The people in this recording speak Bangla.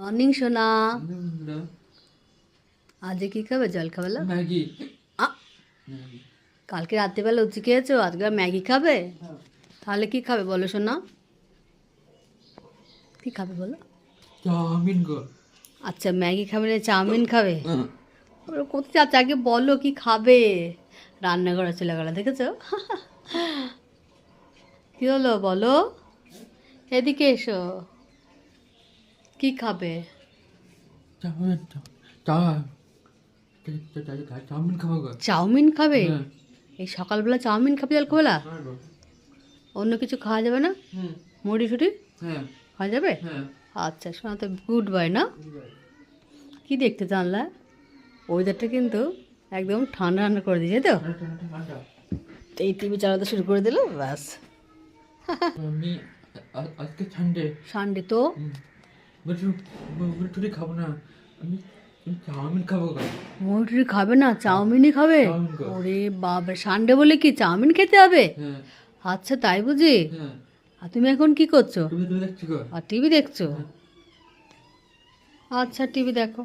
মর্নিং সোনা। আজকে কি খাবে জলখাবেলা? ম্যাগি। কালকে রাত্রিবেলা লুচি খেয়েছো, আজকে ম্যাগি খাবে? তাহলে কি খাবে বলো সোনা? কি খাবে বলো? চাউমিন গো। আচ্ছা ম্যাগি খাবে না চাউমিন খাবে? কোথায় যাচ্ছে আগে বলো কি খাবে? রান্নাঘরে চলে গেল দেখেছো? কি হলো বলো, এদিকে এসো। কি খাবে? চাউমিন চাউমিন খাবো গো। চাউমিন খাবে? হ্যাঁ। এই সকালবেলা চাউমিন খাবে জলখাবেলা? হ্যাঁ গো। অন্য কিছু খাওয়া যাবে না? হুম। মুড়ি টুড়ি হ্যাঁ। খাওয়া যাবে? হ্যাঁ। আচ্ছা শোনা তো গুড বয় না? কি দেখতে জানলা? ওয়েদারটা কিন্তু একদম ঠান্ডা ঠান্ডা করে দিয়েছে তো। এই টিভি চালাতে শুরু করে দিল ব্যাস। আমি আজকে সানডে। সানডে তো মুড়ি খাবো না, আমি চাউমিন খাবো গো। মুড়ি খাবে না, চাউমিনই খাবে? চাউমিন খাবো। ওরে বাবা, সানডে বলে কি চাউমিন খেতে হবে? হ্যাঁ। আচ্ছা তাই বুঝি? হ্যাঁ। আর তুমি এখন কি করছো? তুমি দেখছি গো। আর টিভি দেখছো? আচ্ছা টিভি দেখো।